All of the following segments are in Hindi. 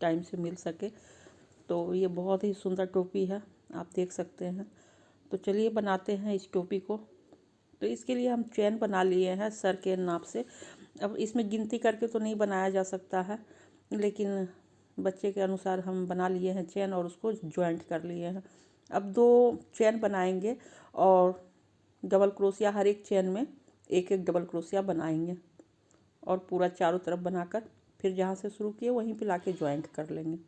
टाइम से मिल सके। तो ये बहुत ही सुंदर टोपी है, आप देख सकते हैं। तो चलिए बनाते हैं इस टोपी को। तो इसके लिए हम चैन बना लिए हैं सर के नाप से। अब इसमें गिनती करके तो नहीं बनाया जा सकता है, लेकिन बच्चे के अनुसार हम बना लिए हैं चैन और उसको ज्वाइंट कर लिए हैं। अब 2 चैन बनाएंगे और डबल क्रोशिया हर एक चैन में एक एक डबल क्रोशिया बनाएंगे और पूरा चारों तरफ बनाकर फिर जहाँ से शुरू किए वहीं पे लाके ज्वाइंट कर लेंगे।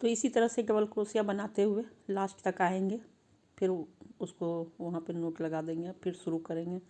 तो इसी तरह से डबल क्रोशिया बनाते हुए लास्ट तक आएंगे, फिर उसको वहाँ पे नोट लगा देंगे, फिर शुरू करेंगे।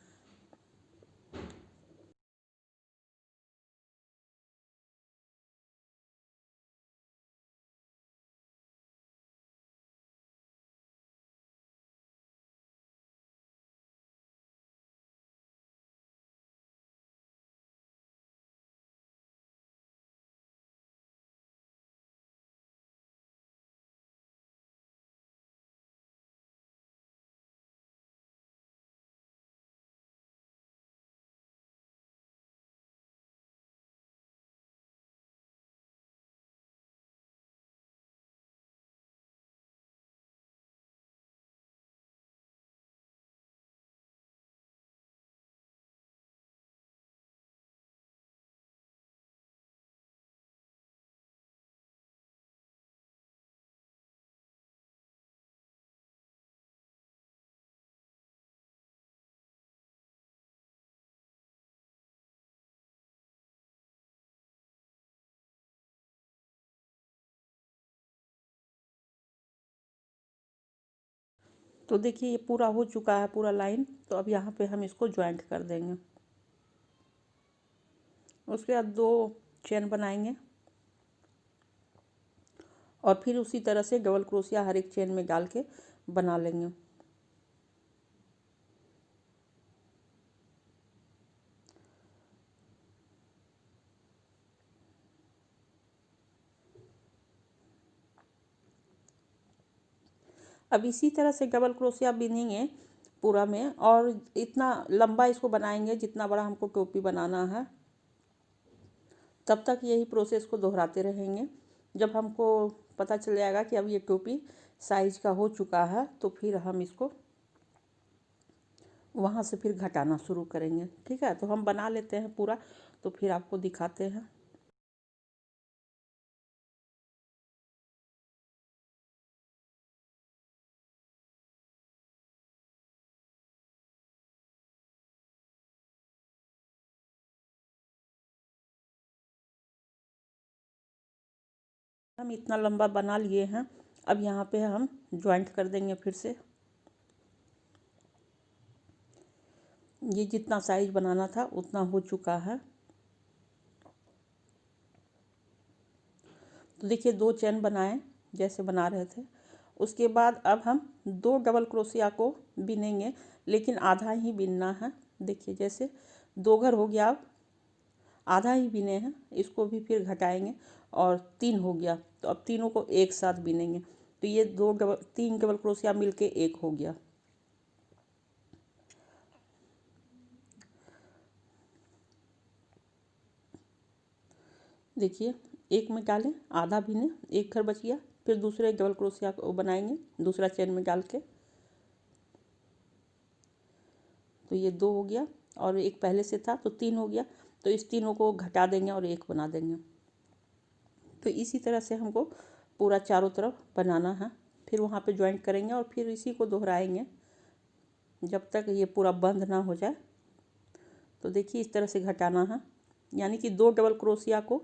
तो देखिए ये पूरा हो चुका है पूरा लाइन। तो अब यहाँ पे हम इसको ज्वाइंट कर देंगे। उसके बाद 2 चैन बनाएंगे और फिर उसी तरह से डबल क्रोशिया हर एक चैन में डाल के बना लेंगे। अब इसी तरह से डबल क्रोशिया बिनेंगे पूरा में, और इतना लंबा इसको बनाएंगे जितना बड़ा हमको टोपी बनाना है। तब तक यही प्रोसेस को दोहराते रहेंगे। जब हमको पता चल जाएगा कि अब ये टोपी साइज का हो चुका है, तो फिर हम इसको वहाँ से फिर घटाना शुरू करेंगे। ठीक है, तो हम बना लेते हैं पूरा, तो फिर आपको दिखाते हैं। हम इतना लंबा बना लिए हैं। अब यहाँ पे हम ज्वाइंट कर देंगे फिर से। ये जितना साइज बनाना था उतना हो चुका है। तो देखिए 2 चैन बनाए जैसे बना रहे थे। उसके बाद अब हम 2 डबल क्रोशिया को बिनेंगे, लेकिन आधा ही बिनना है। देखिए जैसे 2 घर हो गया, अब आधा ही बिने हैं, इसको भी फिर घटाएंगे और 3 हो गया। तो अब तीनों को एक साथ बिनेंगे। तो ये 3 डबल क्रोशिया मिलके 1 हो गया। देखिए एक में डालें, आधा बिने, एक घर बच गया। फिर दूसरे डबल क्रोशिया को बनाएंगे दूसरा चैन में डाल के। तो ये 2 हो गया और एक पहले से था तो 3 हो गया। तो इस तीनों को घटा देंगे और 1 बना देंगे। तो इसी तरह से हमको पूरा चारों तरफ बनाना है। फिर वहाँ पे ज्वाइंट करेंगे और फिर इसी को दोहराएंगे जब तक ये पूरा बंद ना हो जाए। तो देखिए इस तरह से घटाना है, यानी कि 2 डबल क्रोशिया को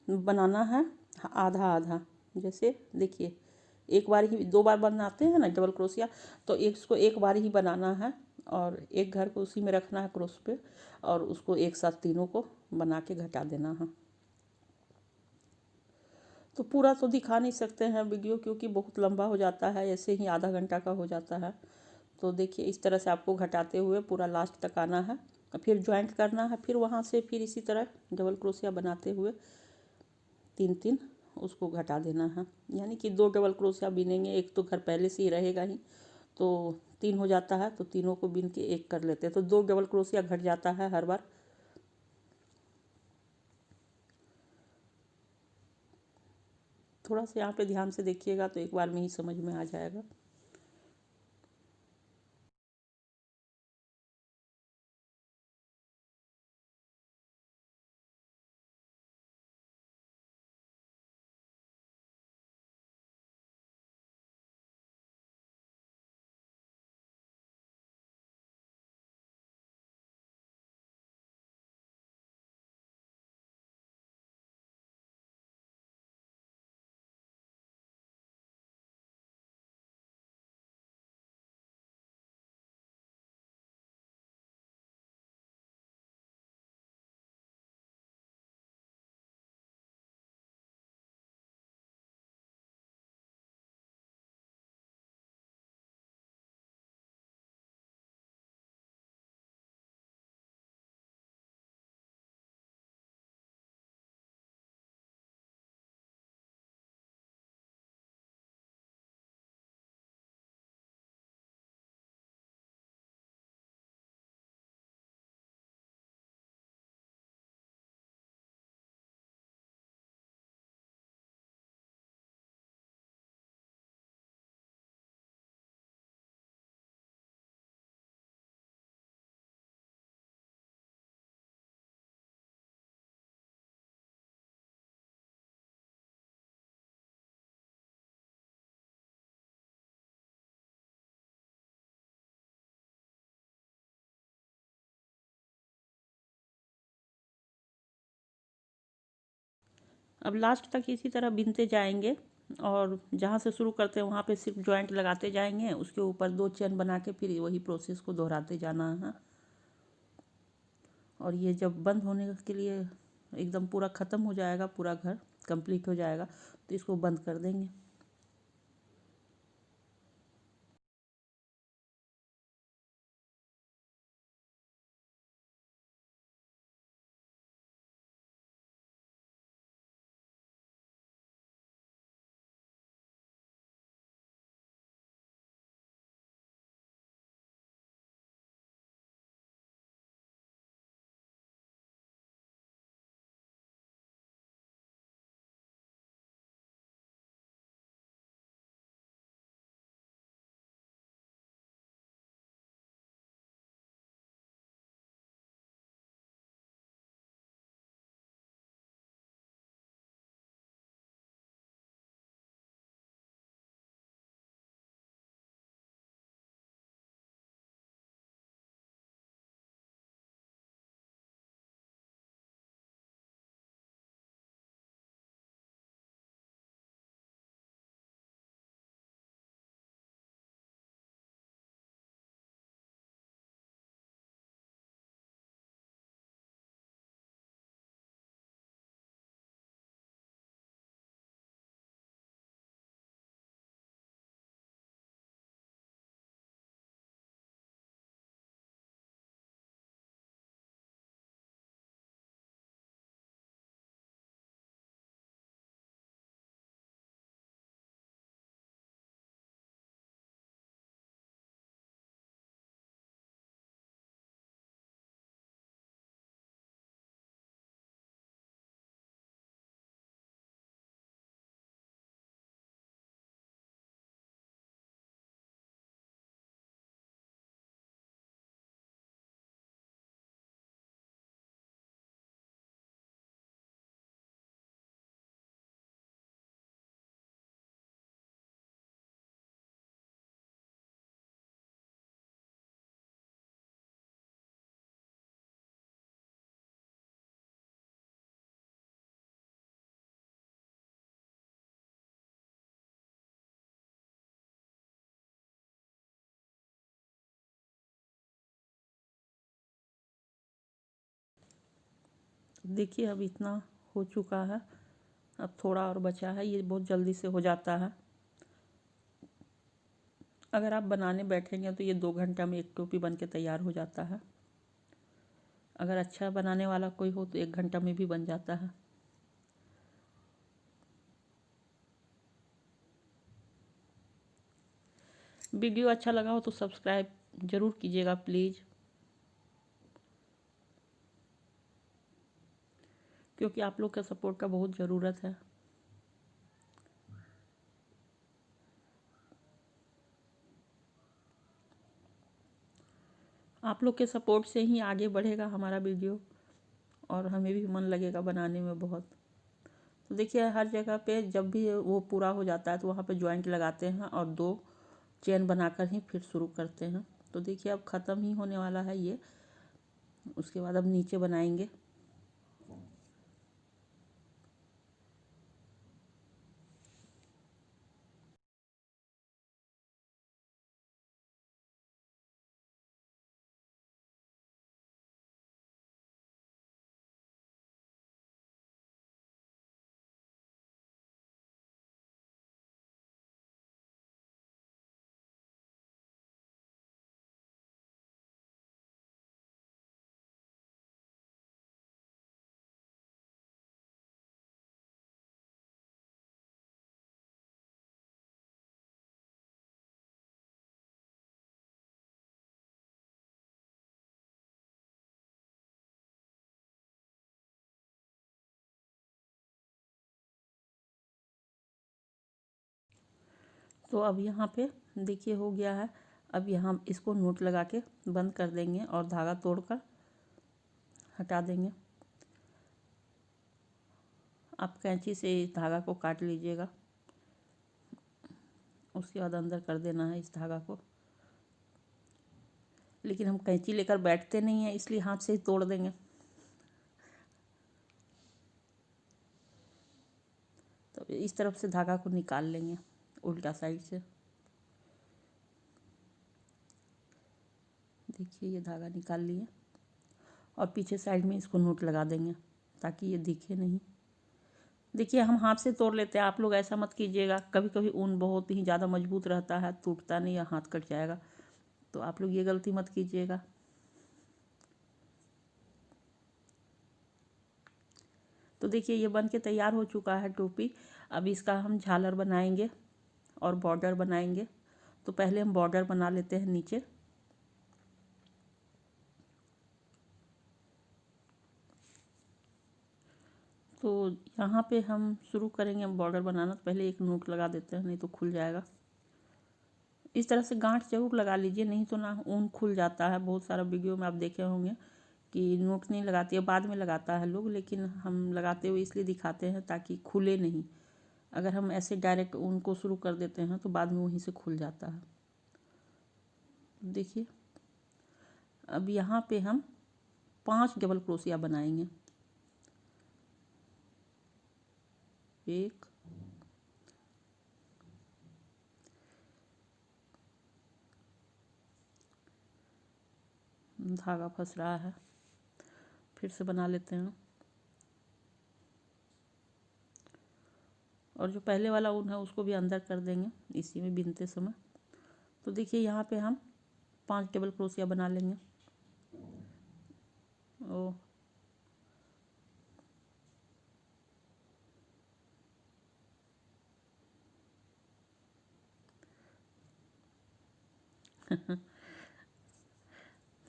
बनाना है आधा आधा। जैसे देखिए एक बार ही, 2 बार बनाते हैं ना डबल क्रोशिया, तो इसको एक बार ही बनाना है और एक घर को उसी में रखना है क्रोश पे, और उसको एक साथ तीनों को बना के घटा देना है। तो पूरा तो दिखा नहीं सकते हैं वीडियो, क्योंकि बहुत लंबा हो जाता है, ऐसे ही आधा घंटा का हो जाता है। तो देखिए इस तरह से आपको घटाते हुए पूरा लास्ट तक आना है, फिर ज्वाइंट करना है। फिर वहाँ से फिर इसी तरह डबल क्रोशिया बनाते हुए 3-3 उसको घटा देना है। यानी कि 2 डबल क्रोशिया बिनेंगे, एक तो घर पहले से ही रहेगा ही, तो 3 हो जाता है। तो तीनों को बिन के 1 कर लेते हैं, तो 2 डबल क्रोशिया घट जाता है हर बार। थोड़ा सा यहाँ पे ध्यान से देखिएगा तो एक बार में ही समझ में आ जाएगा। अब लास्ट तक इसी तरह बिनते जाएंगे और जहाँ से शुरू करते हैं वहाँ पे सिर्फ जॉइंट लगाते जाएंगे, उसके ऊपर 2 चेन बना के फिर वही प्रोसेस को दोहराते जाना है। और ये जब बंद होने के लिए एकदम पूरा ख़त्म हो जाएगा, पूरा घर कंप्लीट हो जाएगा, तो इसको बंद कर देंगे। देखिए अब इतना हो चुका है, अब थोड़ा और बचा है। ये बहुत जल्दी से हो जाता है। अगर आप बनाने बैठेंगे तो ये 2 घंटा में एक टोपी बन के तैयार हो जाता है। अगर अच्छा बनाने वाला कोई हो तो 1 घंटा में भी बन जाता है। वीडियो अच्छा लगा हो तो सब्सक्राइब ज़रूर कीजिएगा प्लीज़, क्योंकि आप लोग का सपोर्ट का बहुत ज़रूरत है। आप लोग के सपोर्ट से ही आगे बढ़ेगा हमारा वीडियो और हमें भी मन लगेगा बनाने में बहुत। तो देखिए हर जगह पे जब भी वो पूरा हो जाता है तो वहाँ पे जॉइंट लगाते हैं और 2 चेन बनाकर ही फिर शुरू करते हैं। तो देखिए अब ख़त्म ही होने वाला है ये। उसके बाद अब नीचे बनाएंगे। तो अब यहाँ पे देखिए हो गया है। अब यहाँ इसको नोट लगा के बंद कर देंगे और धागा तोड़कर हटा देंगे। आप कैंची से इस धागा को काट लीजिएगा। उसके बाद अंदर कर देना है इस धागा को। लेकिन हम कैंची लेकर बैठते नहीं हैं, इसलिए हाथ से ही तोड़ देंगे। तो इस तरफ से धागा को निकाल लेंगे उल्टा साइड से। देखिए ये धागा निकाल लिए और पीछे साइड में इसको नोट लगा देंगे ताकि ये दिखे नहीं। देखिए हम हाथ से तोड़ लेते हैं, आप लोग ऐसा मत कीजिएगा। कभी कभी ऊन बहुत ही ज़्यादा मजबूत रहता है, टूटता नहीं या हाथ कट जाएगा, तो आप लोग ये गलती मत कीजिएगा। तो देखिए ये बन के तैयार हो चुका है टोपी। अब इसका हम झालर बनाएंगे और बॉर्डर बनाएंगे। तो पहले हम बॉर्डर बना लेते हैं नीचे। तो यहाँ पे हम शुरू करेंगे बॉर्डर बनाना। तो पहले एक नोट लगा देते हैं, नहीं तो खुल जाएगा। इस तरह से गांठ जरूर लगा लीजिए, नहीं तो ना ऊन खुल जाता है। बहुत सारा वीडियो में आप देखे होंगे कि नोट नहीं लगाती है, बाद में लगाता है लोग, लेकिन हम लगाते हुए इसलिए दिखाते हैं ताकि खुले नहीं। अगर हम ऐसे डायरेक्ट ऊन को शुरू कर देते हैं तो बाद में वहीं से खुल जाता है। देखिए अब यहाँ पे हम 5 डबल क्रोशिया बनाएंगे। 1, धागा फंस रहा है, फिर से बना लेते हैं। और जो पहले वाला ऊन है उसको भी अंदर कर देंगे इसी में बिनते समय। तो देखिए यहाँ पे हम 5 डबल क्रोशिया बना लेंगे। ओ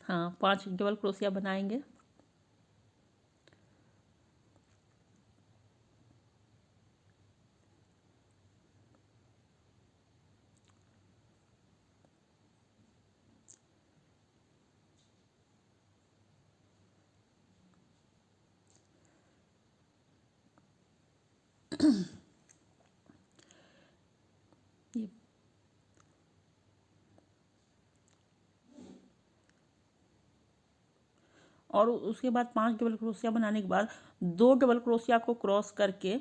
हाँ 5 डबल क्रोशिया बनाएंगे। ये और उसके बाद 5 डबल क्रोशिया बनाने के बाद 2 डबल क्रोशिया को क्रॉस करके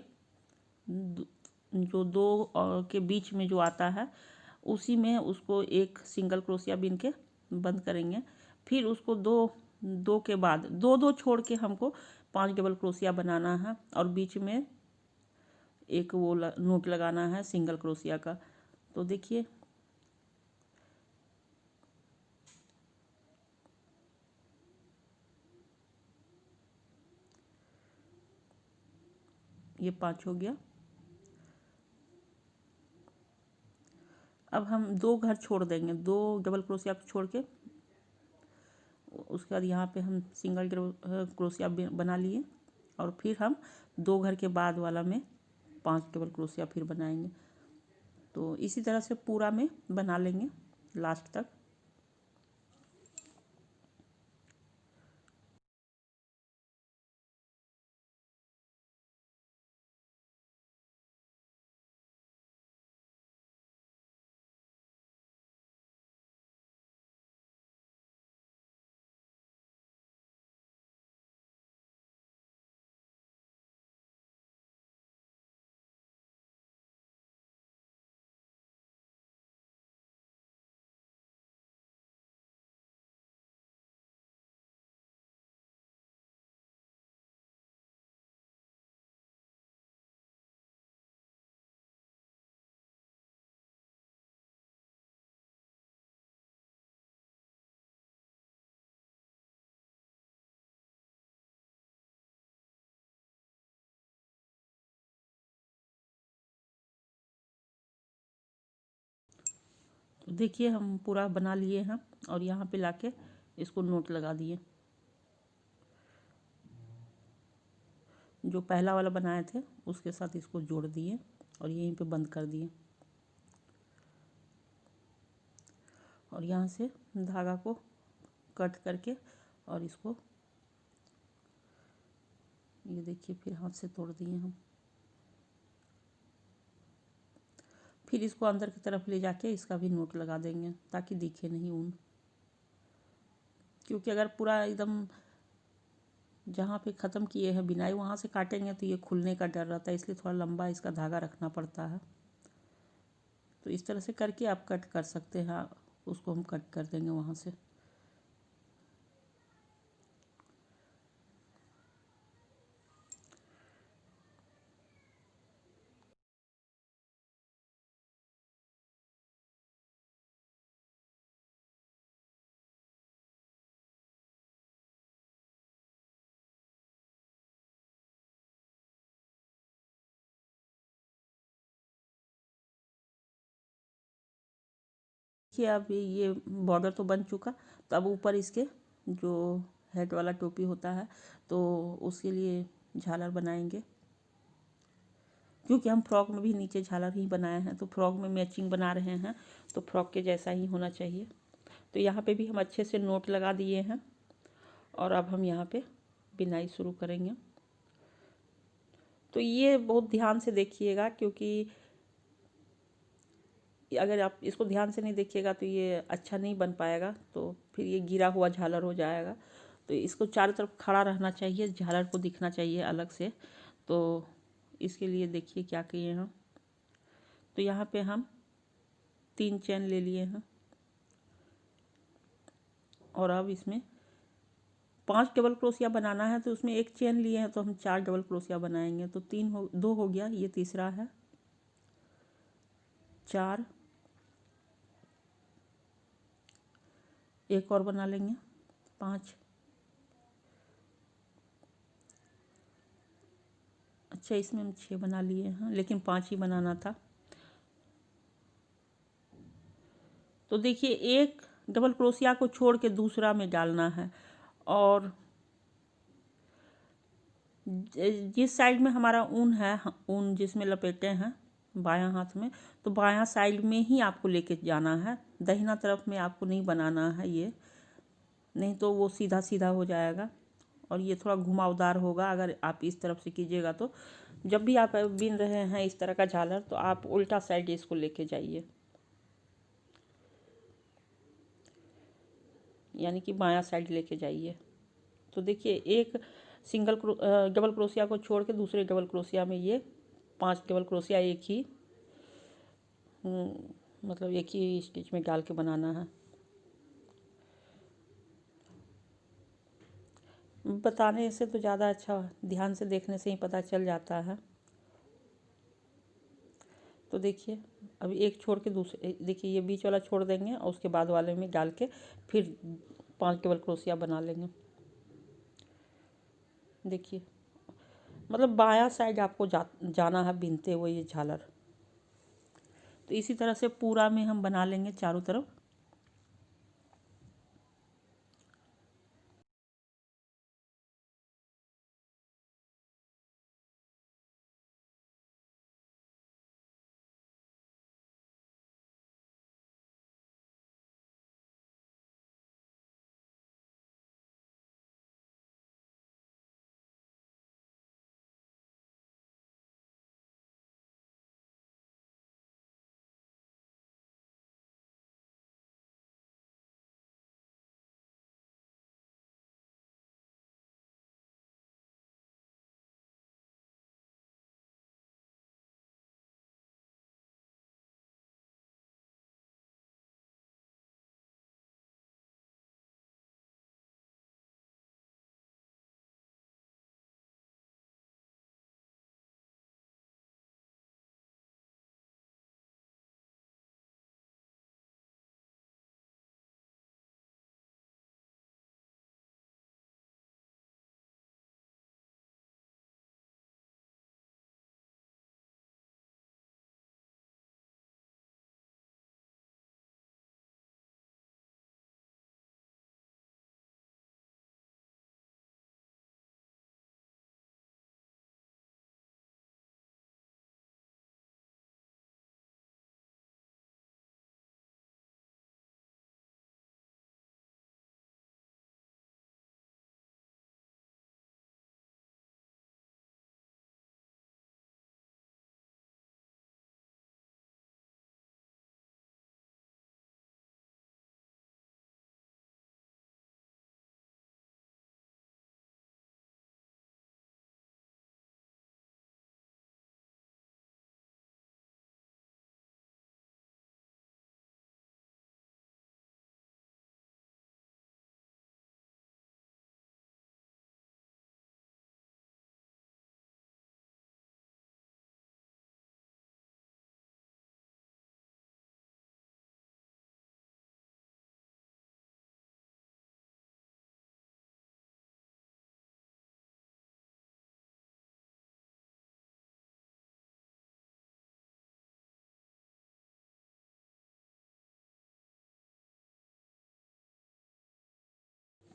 जो 2 के बीच में जो आता है उसी में उसको एक सिंगल क्रोशिया बिन के बंद करेंगे। फिर उसको 2 के बाद 2 छोड़ के हमको 5 डबल क्रोशिया बनाना है और बीच में एक वो नोट लगाना है सिंगल क्रोशिया का। तो देखिए ये 5 हो गया। अब हम 2 घर छोड़ देंगे, 2 डबल क्रोशिया छोड़ के उसके बाद यहाँ पे हम सिंगल डबल क्रोशिया बना लिए और फिर हम 2 घर के बाद वाला में 5 डबल क्रोशिया फिर बनाएंगे। तो इसी तरह से पूरा में बना लेंगे लास्ट तक। देखिए हम पूरा बना लिए हैं और यहाँ पे लाके इसको नोट लगा दिए। जो पहला वाला बनाए थे उसके साथ इसको जोड़ दिए और यहीं पे बंद कर दिए और यहाँ से धागा को कट करके और इसको ये देखिए फिर हाथ से तोड़ दिए हम। फिर इसको अंदर की तरफ ले जाके इसका भी नोट लगा देंगे ताकि दिखे नहीं ऊन, क्योंकि अगर पूरा एकदम जहाँ पे ख़त्म किए हैं बिनाई वहाँ से काटेंगे तो ये खुलने का डर रहता है, इसलिए थोड़ा लंबा इसका धागा रखना पड़ता है। तो इस तरह से करके आप कट कर सकते हैं, उसको हम कट कर देंगे वहाँ से। देखिए अब ये बॉर्डर तो बन चुका, तो अब ऊपर इसके जो हेड वाला टोपी होता है तो उसके लिए झालर बनाएंगे, क्योंकि हम फ्रॉक में भी नीचे झालर ही बनाए हैं तो फ्रॉक में मैचिंग बना रहे हैं तो फ्रॉक के जैसा ही होना चाहिए। तो यहाँ पे भी हम अच्छे से नोट लगा दिए हैं और अब हम यहाँ पे बिनाई शुरू करेंगे। तो ये बहुत ध्यान से देखिएगा, क्योंकि अगर आप इसको ध्यान से नहीं देखिएगा तो ये अच्छा नहीं बन पाएगा, तो फिर ये गिरा हुआ झालर हो जाएगा। तो इसको चारों तरफ खड़ा रहना चाहिए, झालर को दिखना चाहिए अलग से। तो इसके लिए देखिए क्या किए हम, तो यहाँ पे हम 3 चेन ले लिए हैं और अब इसमें 5 डबल क्रोशिया बनाना है, तो उसमें 1 चेन लिए हैं तो हम 4 डबल क्रोशिया बनाएंगे। तो 2 हो गया, ये तीसरा है, 4, एक और बना लेंगे 5। अच्छा इसमें हम 6 बना लिए हैं लेकिन 5 ही बनाना था। तो देखिए एक डबल क्रोशिया को छोड़ के दूसरा में डालना है और जिस साइड में हमारा ऊन है, ऊन जिसमें लपेटे हैं बायां हाथ में, तो बायां साइड में ही आपको लेके जाना है, दाहिना तरफ में आपको नहीं बनाना है ये, नहीं तो वो सीधा सीधा हो जाएगा और ये थोड़ा घुमावदार होगा अगर आप इस तरफ से कीजिएगा। तो जब भी आप बिन रहे हैं इस तरह का झालर तो आप उल्टा साइड इसको लेके जाइए, यानी कि बायां साइड लेके जाइए। तो देखिए एक डबल क्रोशिया को छोड़ के दूसरे डबल क्रोशिया में ये 5 डबल क्रोशिया एक ही मतलब एक ही स्टिच में डाल के बनाना है। बताने से तो ज़्यादा अच्छा ध्यान से देखने से ही पता चल जाता है। तो देखिए अब एक छोड़ के दूसरे, देखिए ये बीच वाला छोड़ देंगे और उसके बाद वाले में डाल के फिर 5 डबल क्रोशिया बना लेंगे। देखिए मतलब बायां साइड आपको जाना है बिनते हुए ये झालर। तो इसी तरह से पूरा में हम बना लेंगे चारों तरफ।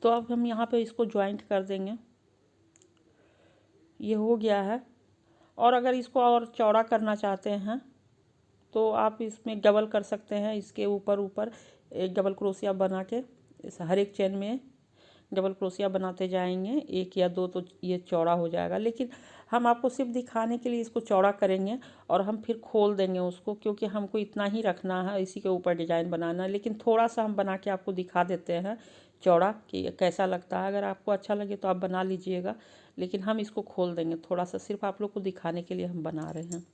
तो अब हम यहाँ पे इसको ज्वाइंट कर देंगे। ये हो गया है। और अगर इसको और चौड़ा करना चाहते हैं तो आप इसमें डबल कर सकते हैं। इसके ऊपर ऊपर एक डबल क्रोशिया बना के इस हर एक चेन में डबल क्रोशिया बनाते जाएंगे, एक या दो, तो ये चौड़ा हो जाएगा। लेकिन हम आपको सिर्फ दिखाने के लिए इसको चौड़ा करेंगे और हम फिर खोल देंगे उसको, क्योंकि हमको इतना ही रखना है, इसी के ऊपर डिजाइन बनाना है। लेकिन थोड़ा सा हम बना के आपको दिखा देते हैं चौड़ा कि कैसा लगता है। अगर आपको अच्छा लगे तो आप बना लीजिएगा, लेकिन हम इसको खोल देंगे थोड़ा सा, सिर्फ आप लोग को दिखाने के लिए हम बना रहे हैं।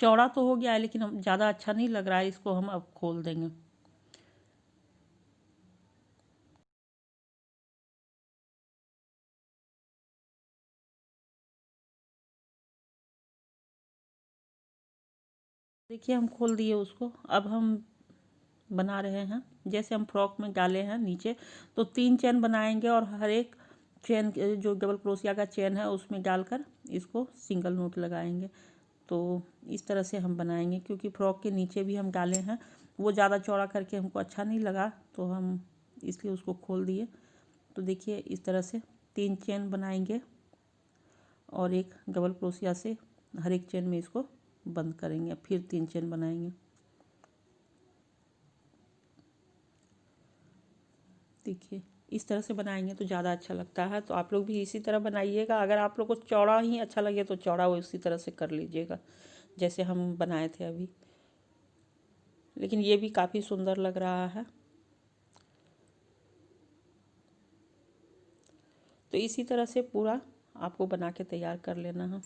चौड़ा तो हो गया है, लेकिन हम ज़्यादा अच्छा नहीं लग रहा है, इसको हम अब खोल देंगे। देखिए हम खोल दिए उसको। अब हम बना रहे हैं जैसे हम फ्रॉक में डाले हैं नीचे, तो 3 चेन बनाएंगे और हर एक चेन जो डबल क्रोशिया का चेन है उसमें डालकर इसको सिंगल नोट लगाएंगे। तो इस तरह से हम बनाएंगे, क्योंकि फ्रॉक के नीचे भी हम डाले हैं, वो ज़्यादा चौड़ा करके हमको अच्छा नहीं लगा, तो हम इसलिए उसको खोल दिए। तो देखिए इस तरह से 3 चेन बनाएंगे और एक डबल क्रोशिया से हर एक चेन में इसको बंद करेंगे, फिर 3 चेन बनाएंगे। देखिए इस तरह से बनाएंगे तो ज़्यादा अच्छा लगता है। तो आप लोग भी इसी तरह बनाइएगा। अगर आप लोग को चौड़ा ही अच्छा लगे तो चौड़ा वो इसी तरह से कर लीजिएगा जैसे हम बनाए थे अभी। लेकिन ये भी काफ़ी सुंदर लग रहा है। तो इसी तरह से पूरा आपको बना के तैयार कर लेना है।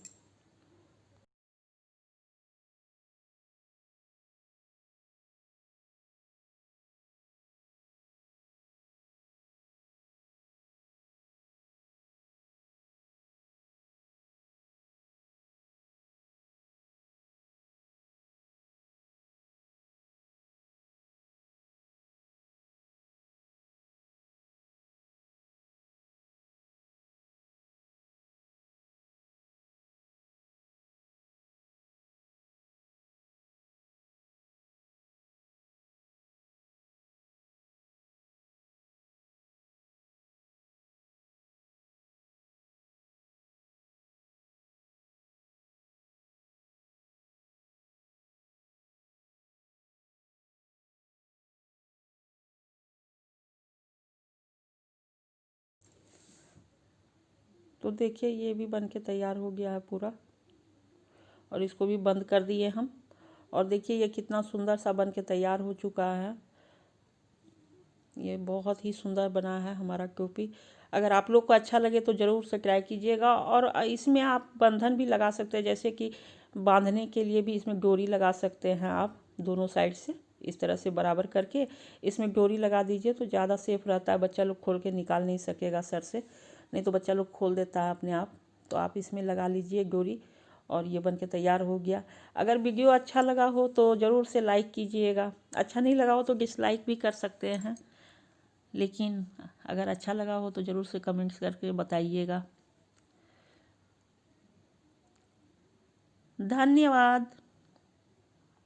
तो देखिए ये भी बन के तैयार हो गया है पूरा, और इसको भी बंद कर दिए हम। और देखिए ये कितना सुंदर सा बन के तैयार हो चुका है। ये बहुत ही सुंदर बना है हमारा टोपी। अगर आप लोग को अच्छा लगे तो ज़रूर से ट्राई कीजिएगा। और इसमें आप बंधन भी लगा सकते हैं, जैसे कि बांधने के लिए भी इसमें डोरी लगा सकते हैं आप दोनों साइड से, इस तरह से बराबर करके इसमें डोरी लगा दीजिए तो ज़्यादा सेफ रहता है। बच्चा लोग खोल के निकाल नहीं सकेगा सर से, नहीं तो बच्चा लोग खोल देता है अपने आप। तो आप इसमें लगा लीजिए डोरी, और ये बन के तैयार हो गया। अगर वीडियो अच्छा लगा हो तो ज़रूर से लाइक कीजिएगा, अच्छा नहीं लगा हो तो डिसलाइक भी कर सकते हैं। लेकिन अगर अच्छा लगा हो तो ज़रूर से कमेंट्स करके बताइएगा। धन्यवाद।